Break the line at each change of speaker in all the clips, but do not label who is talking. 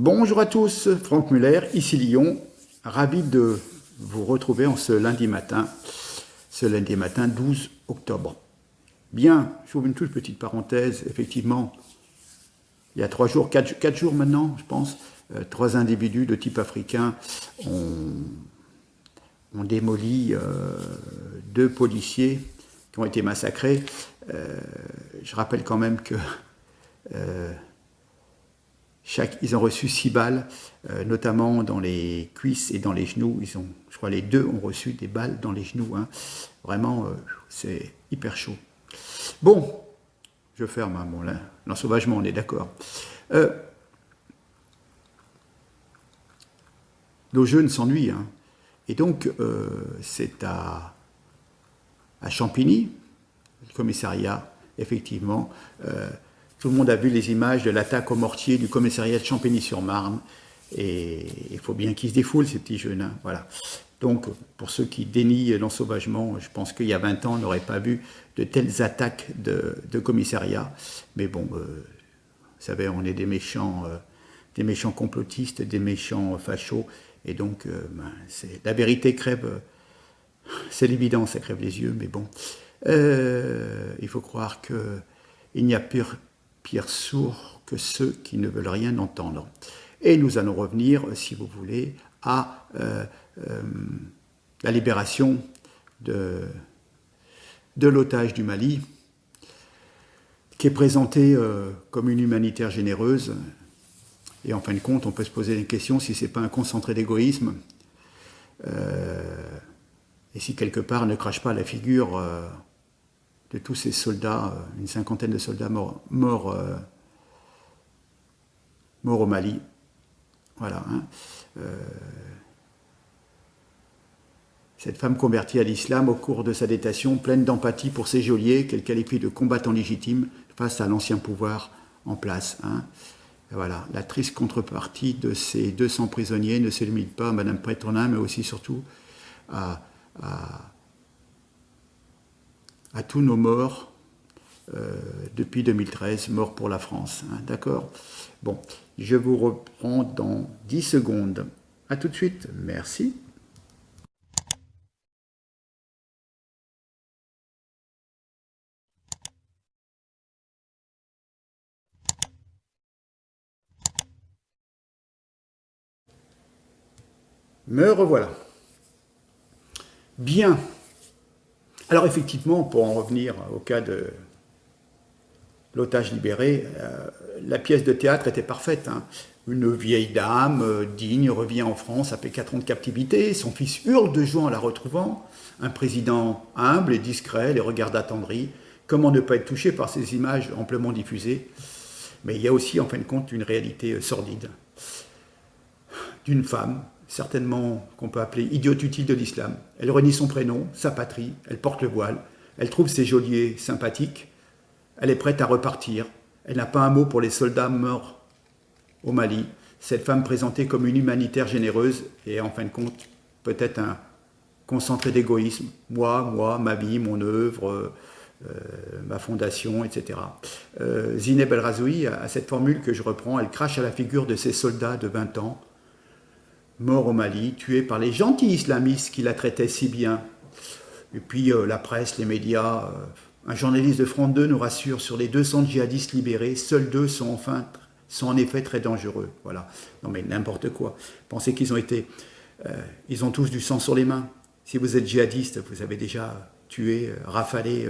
Bonjour à tous, Franck Muller, ici Lyon, ravi de vous retrouver en ce lundi matin 12 octobre. Bien, j'ouvre une toute petite parenthèse, effectivement, il y a 3 jours, 4 jours maintenant, je pense, 3 individus de type africain ont démoli 2 policiers qui ont été massacrés. Je rappelle quand même que ils ont reçu 6 balles, notamment dans les cuisses et dans les genoux. Je crois les 2 ont reçu des balles dans les genoux. Hein. Vraiment, c'est hyper chaud. Bon, je ferme l'ensauvagement, on est d'accord. Nos jeunes s'ennuient. Hein. Et donc, c'est à Champigny, le commissariat, effectivement. Tout le monde a vu les images de l'attaque au mortier du commissariat de Champigny-sur-Marne. Et il faut bien qu'ils se défoulent, ces petits jeunes. Hein, voilà. Donc, pour ceux qui dénient l'ensauvagement, je pense qu'il y a 20 ans, on n'aurait pas vu de telles attaques de commissariat. Mais bon, vous savez, on est des méchants complotistes, des méchants fachos. Et donc, la vérité crève, c'est l'évidence, ça crève les yeux. Mais bon, il faut croire qu'il n'y a pire sourds que ceux qui ne veulent rien entendre. Et nous allons revenir, si vous voulez, à la libération de l'otage du Mali, qui est présentée comme une humanitaire généreuse. Et en fin de compte, on peut se poser la question si ce n'est pas un concentré d'égoïsme, et si quelque part ne crache pas la figure de tous ces soldats, une cinquantaine de soldats morts au Mali. Voilà. Hein. Cette femme convertie à l'islam au cours de sa détention, pleine d'empathie pour ses geôliers, qu'elle qualifie de combattants légitimes face à l'ancien pouvoir en place. Hein. Voilà. La triste contrepartie de ces 200 prisonniers ne se limite pas à Mme Pétronin, mais aussi surtout à tous nos morts depuis 2013, morts pour la France. Hein, d'accord ? Bon, je vous reprends dans 10 secondes. À tout de suite. Merci. Me revoilà. Bien. Alors effectivement, pour en revenir au cas de l'otage libéré, la pièce de théâtre était parfaite. Hein. Une vieille dame digne revient en France après 4 ans de captivité. Son fils hurle de joie en la retrouvant. Un président humble et discret, les regards attendris. Comment ne pas être touché par ces images amplement diffusées? Mais il y a aussi, en fin de compte, une réalité sordide d'une femme, certainement qu'on peut appeler idiote utile de l'islam. Elle renie son prénom, sa patrie, elle porte le voile, elle trouve ses geôliers sympathiques, elle est prête à repartir, elle n'a pas un mot pour les soldats morts au Mali. Cette femme présentée comme une humanitaire généreuse et en fin de compte peut-être un concentré d'égoïsme. Moi, ma vie, mon œuvre, ma fondation, etc. Zineb El Razoui a cette formule que je reprends, elle crache à la figure de ces soldats de 20 ans, morts au Mali, tués par les gentils islamistes qui la traitaient si bien. Et puis la presse, les médias, un journaliste de France 2 nous rassure, sur les 200 djihadistes libérés, seuls 2 sont en effet très dangereux. Voilà. Non mais n'importe quoi. Pensez qu'ils ils ont tous du sang sur les mains. Si vous êtes djihadiste, vous avez déjà tué, rafalé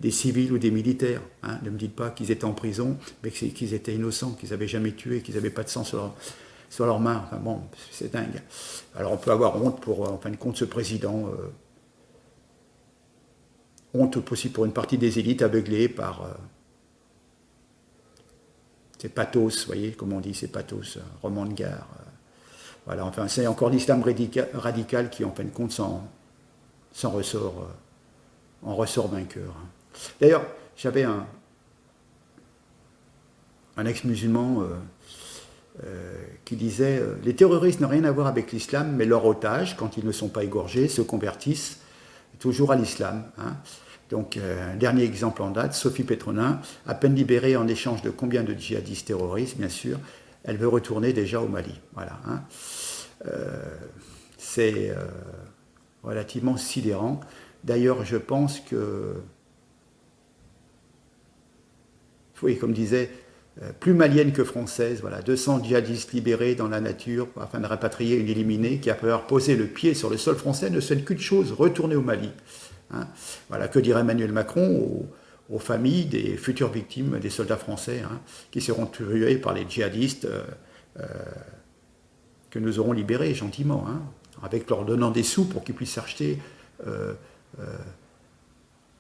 des civils ou des militaires. Hein. Ne me dites pas qu'ils étaient en prison, mais qu'ils étaient innocents, qu'ils n'avaient jamais tué, qu'ils n'avaient pas de sang sur leurs mains. Enfin bon, c'est dingue. Alors on peut avoir honte pour, en fin de compte, ce président. Honte aussi pour une partie des élites aveuglées par ces pathos, vous voyez, comme on dit, ces pathos, roman de gare. Voilà, enfin, c'est encore l'islam radical qui, en fin de compte, s'en ressort, en ressort vainqueur. D'ailleurs, j'avais un ex-musulman qui disait « Les terroristes n'ont rien à voir avec l'islam, mais leurs otages, quand ils ne sont pas égorgés, se convertissent toujours à l'islam. Hein. » Donc, un dernier exemple en date, Sophie Pétronin, à peine libérée en échange de combien de djihadistes terroristes, bien sûr, elle veut retourner déjà au Mali. Voilà. Hein. C'est relativement sidérant. D'ailleurs, je pense que, oui, comme disait, plus malienne que française, voilà, 200 djihadistes libérés dans la nature afin de rapatrier une éliminée qui, après avoir posé le pied sur le sol français, ne souhaite qu'une chose, retourner au Mali. Hein. Voilà, que dirait Emmanuel Macron aux familles des futures victimes des soldats français hein, qui seront tués par les djihadistes que nous aurons libérés gentiment, hein, avec leur donnant des sous pour qu'ils puissent acheter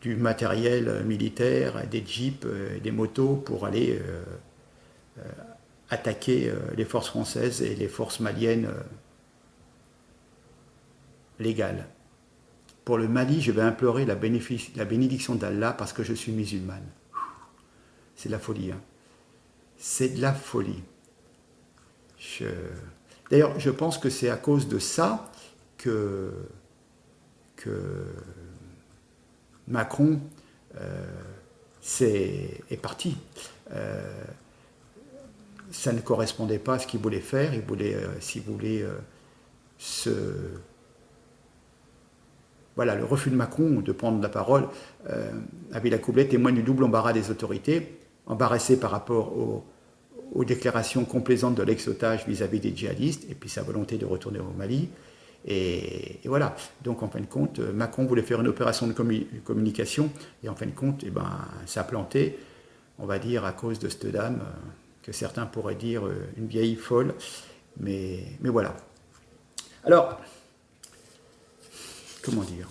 du matériel militaire, des jeeps, des motos pour aller attaquer les forces françaises et les forces maliennes légales. Pour le Mali, je vais implorer la bénédiction d'Allah parce que je suis musulmane. C'est de la folie. Hein. C'est de la folie. D'ailleurs, je pense que c'est à cause de ça que Macron est parti. Ça ne correspondait pas à ce qu'il voulait faire. Il voulait, s'il voulait Voilà, le refus de Macron de prendre la parole à Villacoublay témoigne du double embarras des autorités, embarrassées par rapport aux déclarations complaisantes de l'ex-otage vis-à-vis des djihadistes, et puis sa volonté de retourner au Mali. Et voilà, donc en fin de compte, Macron voulait faire une opération de communication, et en fin de compte, ça a planté, on va dire, à cause de cette dame, que certains pourraient dire une vieille folle, mais voilà. Alors, comment dire,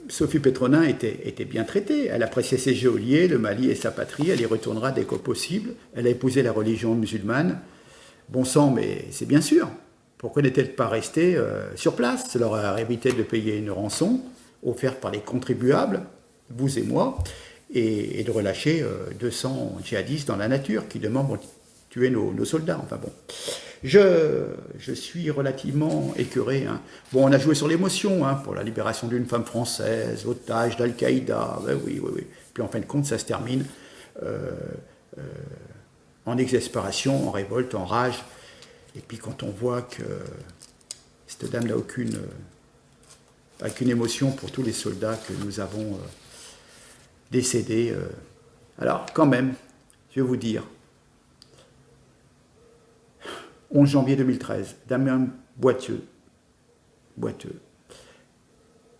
Sophie Pétronin était bien traitée. Elle appréciait ses geôliers, le Mali et sa patrie. Elle y retournera dès que possible. Elle a épousé la religion musulmane. Bon sang, mais c'est bien sûr. Pourquoi n'est-elle pas restée sur place? Ça leur a évité de payer une rançon offerte par les contribuables, vous et moi, et de relâcher 200 djihadistes dans la nature qui demain vont tuer nos soldats. Enfin bon. Je suis relativement écœuré. Hein. Bon, on a joué sur l'émotion hein, pour la libération d'une femme française, otage d'Al-Qaïda. Ben oui. Puis en fin de compte, ça se termine en exaspération, en révolte, en rage. Et puis quand on voit que cette dame n'a aucune émotion pour tous les soldats que nous avons décédés. Alors quand même, je vais vous dire, 11 janvier 2013, Damien Boiteux.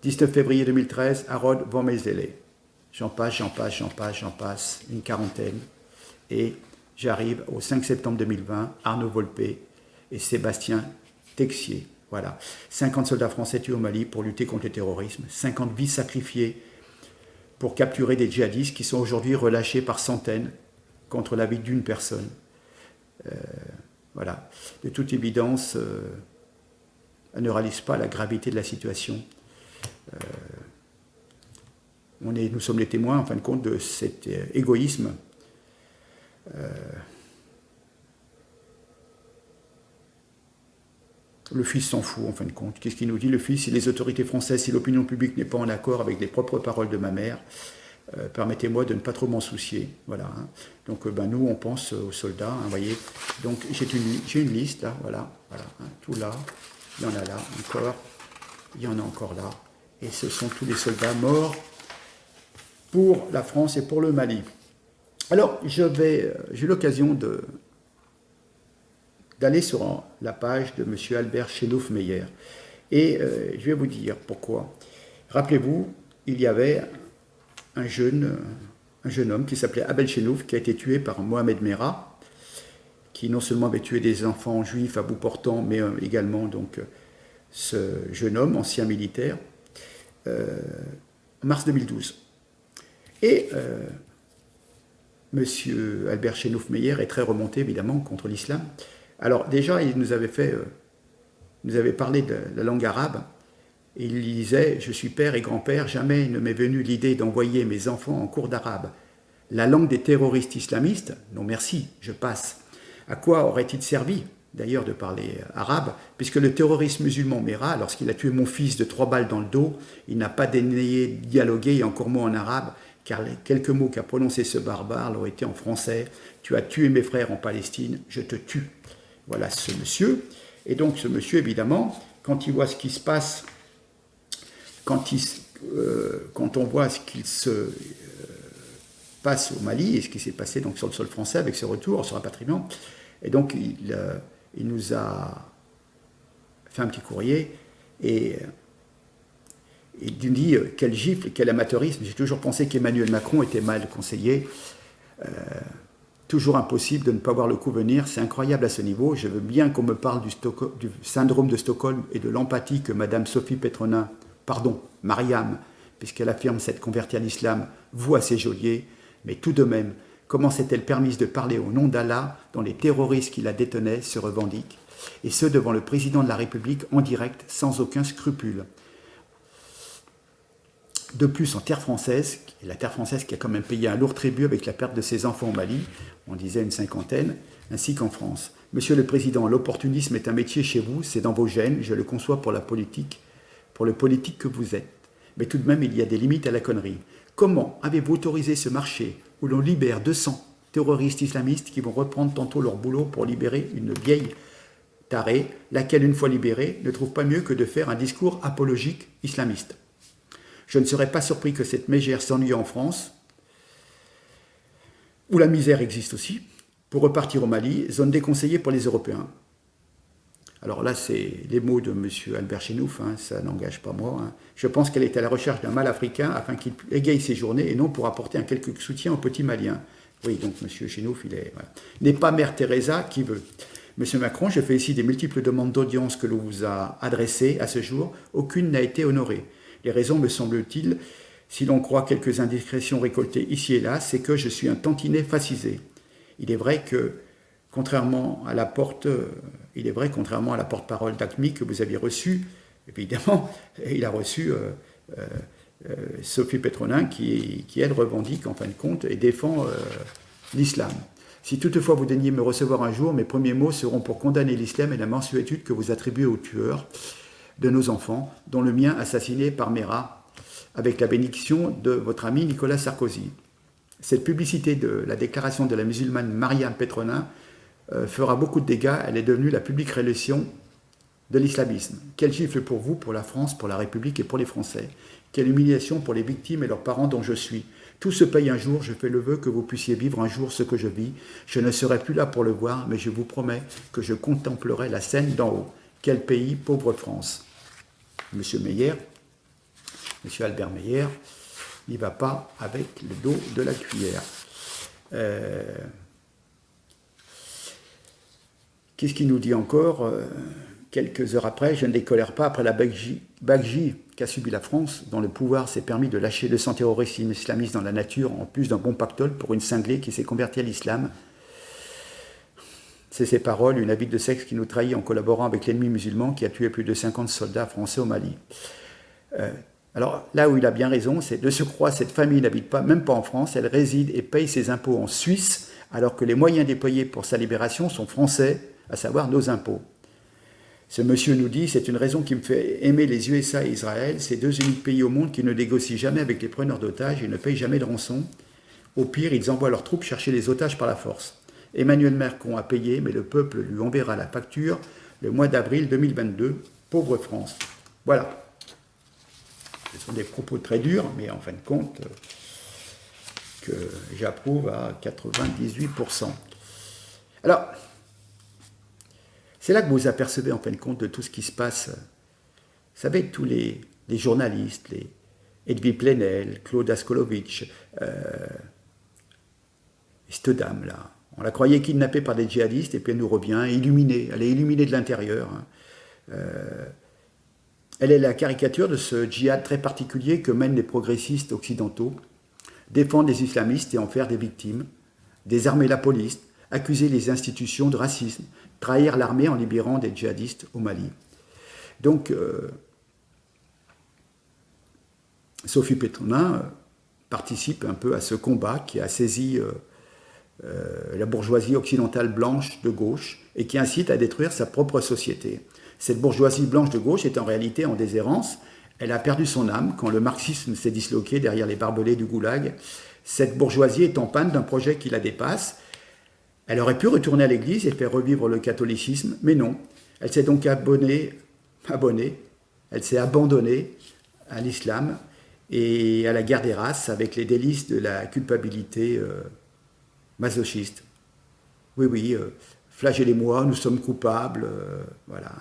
19 février 2013, Harold Van Meizele. J'en passe, une quarantaine. Et j'arrive au 5 septembre 2020, Arnaud Volpe et Sébastien Texier. Voilà. 50 soldats français tués au Mali pour lutter contre le terrorisme, 50 vies sacrifiées pour capturer des djihadistes qui sont aujourd'hui relâchés par centaines contre la vie d'une personne. Voilà. De toute évidence, elle ne réalise pas la gravité de la situation. Nous sommes les témoins, en fin de compte, de cet égoïsme. Le fils s'en fout, en fin de compte. Qu'est-ce qu'il nous dit, le fils? Si les autorités françaises, si l'opinion publique n'est pas en accord avec les propres paroles de ma mère, permettez-moi de ne pas trop m'en soucier. Voilà. Hein. Donc, nous, on pense aux soldats. Hein, voyez. Donc, j'ai une liste, là. Voilà. Hein, tout là. Il y en a là encore. Il y en a encore là. Et ce sont tous les soldats morts pour la France et pour le Mali. Alors, j'ai eu l'occasion d'aller sur la page de M. Albert Chenouf-Meyer. Et je vais vous dire pourquoi. Rappelez-vous, il y avait un jeune homme qui s'appelait Abel Chenouf, qui a été tué par Mohamed Merah, qui non seulement avait tué des enfants juifs à bout portant, mais également donc, ce jeune homme, ancien militaire, en mars 2012. Et M. Albert Chenouf-Meyer est très remonté, évidemment, contre l'islam. Alors déjà, il nous avait parlé de la langue arabe, et il disait « Je suis père et grand-père, jamais ne m'est venue l'idée d'envoyer mes enfants en cours d'arabe. La langue des terroristes islamistes, non merci, je passe. À quoi aurait-il servi, d'ailleurs, de parler arabe, puisque le terroriste musulman Merah, lorsqu'il a tué mon fils de 3 balles dans le dos, il n'a pas dénié dialoguer, et encore moins en arabe, car les quelques mots qu'a prononcé ce barbare l'auraient été en français. Tu as tué mes frères en Palestine, je te tue. Voilà ce monsieur. Et donc ce monsieur, évidemment, quand il voit ce qui se passe, quand on voit ce qu'il se passe au Mali et ce qui s'est passé donc sur le sol français avec ce retour, ce rapatriement, et donc il nous a fait un petit courrier et il nous dit quel gifle, quel amateurisme. J'ai toujours pensé qu'Emmanuel Macron était mal conseillé. Toujours impossible de ne pas voir le coup venir, c'est incroyable à ce niveau. Je veux bien qu'on me parle du syndrome de Stockholm et de l'empathie que Madame Sophie Petronin, Mariam, puisqu'elle affirme s'être convertie à l'islam, voue à ses geôliers, mais tout de même, comment s'est-elle permise de parler au nom d'Allah dont les terroristes qui la détenaient se revendiquent, et ce devant le président de la République en direct, sans aucun scrupule. De plus, en terre française, la terre française qui a quand même payé un lourd tribut avec la perte de ses enfants au Mali, on disait une cinquantaine, ainsi qu'en France. Monsieur le Président, l'opportunisme est un métier chez vous, c'est dans vos gènes, je le conçois pour le politique que vous êtes. Mais tout de même, il y a des limites à la connerie. Comment avez-vous autorisé ce marché où l'on libère 200 terroristes islamistes qui vont reprendre tantôt leur boulot pour libérer une vieille tarée, laquelle, une fois libérée, ne trouve pas mieux que de faire un discours apologique islamiste? Je ne serais pas surpris que cette mégère s'ennuie en France, où la misère existe aussi, pour repartir au Mali, zone déconseillée pour les Européens. Alors là, c'est les mots de M. Albert Chenouf, ça n'engage pas moi. Je pense qu'elle est à la recherche d'un mâle africain afin qu'il égaye ses journées et non pour apporter un quelconque soutien aux petits Maliens. Oui, donc M. Chenouf, il est... Voilà. N'est pas Mère Teresa qui veut. Monsieur Macron, je fais ici des multiples demandes d'audience que l'on vous a adressées à ce jour. Aucune n'a été honorée. Les raisons, me semble-t-il, si l'on croit quelques indiscrétions récoltées ici et là, c'est que je suis un tantinet fascisé. Il est vrai, contrairement à la porte-parole d'ACMI que vous aviez reçue, évidemment, il a reçu Sophie Petronin qui, elle, revendique en fin de compte et défend l'islam. Si toutefois vous daignez me recevoir un jour, mes premiers mots seront pour condamner l'islam et la mansuétude que vous attribuez aux tueurs de nos enfants, dont le mien assassiné par Mera, avec la bénédiction de votre ami Nicolas Sarkozy. Cette publicité de la déclaration de la musulmane Mariam Petronin fera beaucoup de dégâts. Elle est devenue la publique religion de l'islamisme. Quel gifle pour vous, pour la France, pour la République et pour les Français. Quelle humiliation pour les victimes et leurs parents dont je suis. Tout se paye un jour, je fais le vœu que vous puissiez vivre un jour ce que je vis. Je ne serai plus là pour le voir, mais je vous promets que je contemplerai la scène d'en haut. Quel pays, pauvre France. Monsieur Meyer, Monsieur Albert Meyer, n'y va pas avec le dos de la cuillère. Qu'est-ce qu'il nous dit encore quelques heures après? Je ne décolère pas après la Bagji qu'a subi la France, dont le pouvoir s'est permis de lâcher 200 terroristes islamistes dans la nature, en plus d'un bon pactole pour une cinglée qui s'est convertie à l'islam. C'est ces paroles, une habite de sexe qui nous trahit en collaborant avec l'ennemi musulman qui a tué plus de 50 soldats français au Mali. Alors là où il a bien raison, c'est de surcroît, cette famille n'habite même pas en France, elle réside et paye ses impôts en Suisse, alors que les moyens déployés pour sa libération sont français, à savoir nos impôts. Ce monsieur nous dit, c'est une raison qui me fait aimer les USA et Israël, ces deux uniques pays au monde qui ne négocient jamais avec les preneurs d'otages et ne payent jamais de rançon. Au pire, ils envoient leurs troupes chercher les otages par la force. Emmanuel Macron a payé, mais le peuple lui enverra la facture le mois d'avril 2022. Pauvre France. Voilà. Ce sont des propos très durs, mais en fin de compte, que j'approuve à 98%. Alors, c'est là que vous apercevez en fin de compte de tout ce qui se passe. Vous savez, tous les journalistes, les Edwy Plenel, Claude Askolovitch, cette dame-là, on la croyait kidnappée par des djihadistes et puis elle nous revient illuminée. Elle est illuminée de l'intérieur. Elle est la caricature de ce djihad très particulier que mènent les progressistes occidentaux, défendre les islamistes et en faire des victimes, désarmer la police, accuser les institutions de racisme, trahir l'armée en libérant des djihadistes au Mali. Donc, Sophie Petronin participe un peu à ce combat qui a saisi la bourgeoisie occidentale blanche de gauche et qui incite à détruire sa propre société. Cette bourgeoisie blanche de gauche est en réalité en déshérence. Elle a perdu son âme quand le marxisme s'est disloqué derrière les barbelés du goulag. Cette bourgeoisie est en panne d'un projet qui la dépasse. Elle aurait pu retourner à l'église et faire revivre le catholicisme, mais non. Elle s'est donc elle s'est abandonnée à l'islam et à la guerre des races avec les délices de la culpabilité masochiste. Oui, flagellez-moi, nous sommes coupables, voilà.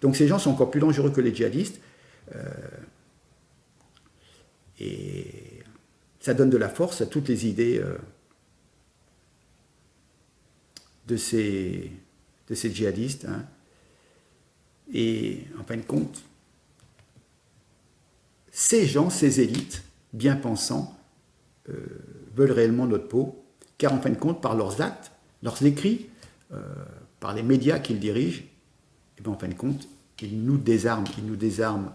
Donc ces gens sont encore plus dangereux que les djihadistes, et ça donne de la force à toutes les idées de ces djihadistes. Hein. Et en fin de compte, ces gens, ces élites, bien pensants, veulent réellement notre peau, car en fin de compte, par leurs actes, leurs écrits, par les médias qu'ils dirigent, et bien en fin de compte, ils nous désarment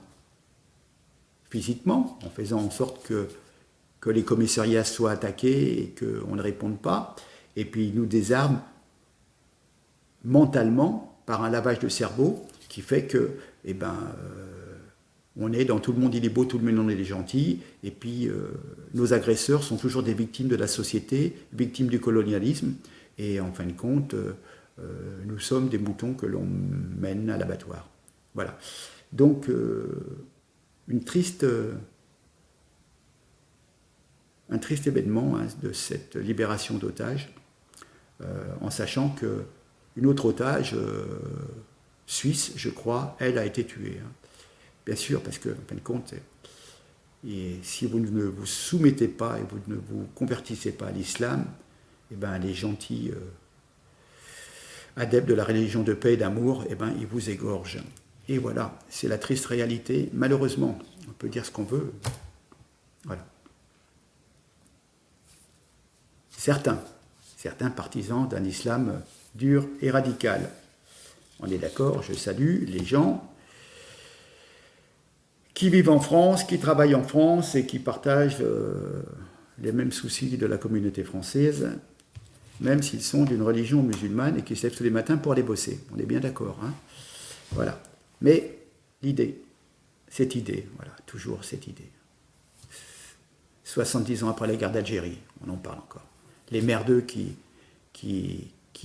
physiquement, en faisant en sorte que les commissariats soient attaqués et qu'on ne réponde pas, et puis ils nous désarment mentalement par un lavage de cerveau qui fait que, on est dans tout le monde il est beau, tout le monde il est gentil, et puis nos agresseurs sont toujours des victimes de la société, victimes du colonialisme, et en fin de compte, nous sommes des moutons que l'on mène à l'abattoir. Voilà. Donc, un triste événement de cette libération d'otages, en sachant qu'une autre otage suisse, je crois, elle a été tuée. Hein. Bien sûr, parce que, en fin de compte, et si vous ne vous soumettez pas et vous ne vous convertissez pas à l'islam, les gentils adeptes de la religion de paix et d'amour, ils vous égorgent. Et voilà, c'est la triste réalité. Malheureusement, on peut dire ce qu'on veut. Voilà. Certains partisans d'un islam dur et radical. On est d'accord, je salue les gens qui vivent en France, qui travaillent en France et qui partagent les mêmes soucis de la communauté française, même s'ils sont d'une religion musulmane et qui se lèvent tous les matins pour aller bosser. On est bien d'accord, hein. Voilà. Mais cette idée, voilà, toujours cette idée. 70 ans après la guerre d'Algérie, on en parle encore. Les merdeux qui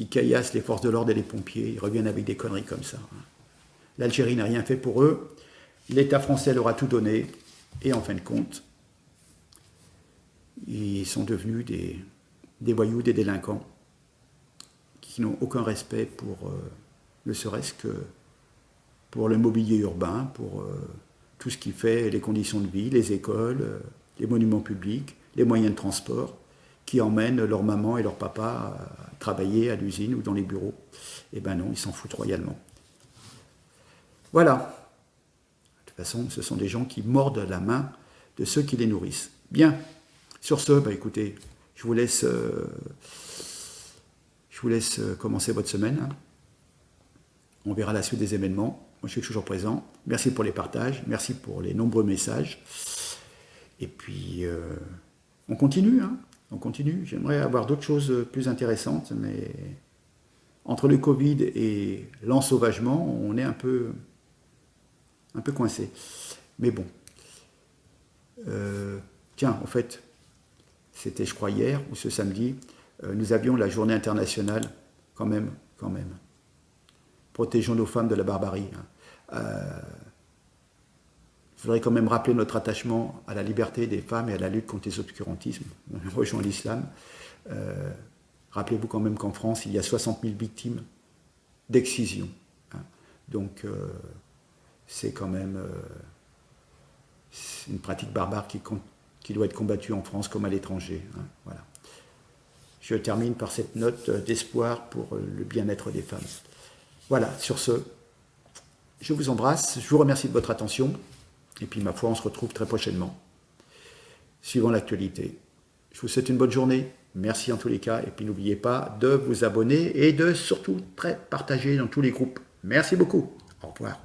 caillassent les forces de l'ordre et les pompiers, ils reviennent avec des conneries comme ça. Hein. L'Algérie n'a rien fait pour eux. L'État français leur a tout donné, et en fin de compte, ils sont devenus des voyous, des délinquants, qui n'ont aucun respect pour, ne serait-ce que pour le mobilier urbain, pour tout ce qui fait les conditions de vie, les écoles, les monuments publics, les moyens de transport, qui emmènent leur maman et leur papa à travailler à l'usine ou dans les bureaux. Eh ben non, ils s'en foutent royalement. Voilà. De toute façon, ce sont des gens qui mordent la main de ceux qui les nourrissent. Bien. Sur ce, écoutez, je vous laisse commencer votre semaine. On verra la suite des événements. Moi, je suis toujours présent. Merci pour les partages. Merci pour les nombreux messages. Et puis, on continue. Hein. On continue. J'aimerais avoir d'autres choses plus intéressantes, mais entre le Covid et l'ensauvagement, on est un peu coincé. Mais bon. Tiens, en fait, c'était, je crois, hier ou ce samedi, nous avions la journée internationale, quand même. Protégeons nos femmes de la barbarie. Je voudrais quand même rappeler notre attachement à la liberté des femmes et à la lutte contre les obscurantismes. On rejoint l'islam. Rappelez-vous quand même qu'en France, il y a 60 000 victimes d'excision. Hein. Donc, c'est quand même une pratique barbare qui doit être combattue en France comme à l'étranger. Hein. Voilà. Je termine par cette note d'espoir pour le bien-être des femmes. Voilà, sur ce, je vous embrasse, je vous remercie de votre attention, et puis ma foi, on se retrouve très prochainement, suivant l'actualité. Je vous souhaite une bonne journée, merci en tous les cas, et puis n'oubliez pas de vous abonner et de surtout partager dans tous les groupes. Merci beaucoup, au revoir.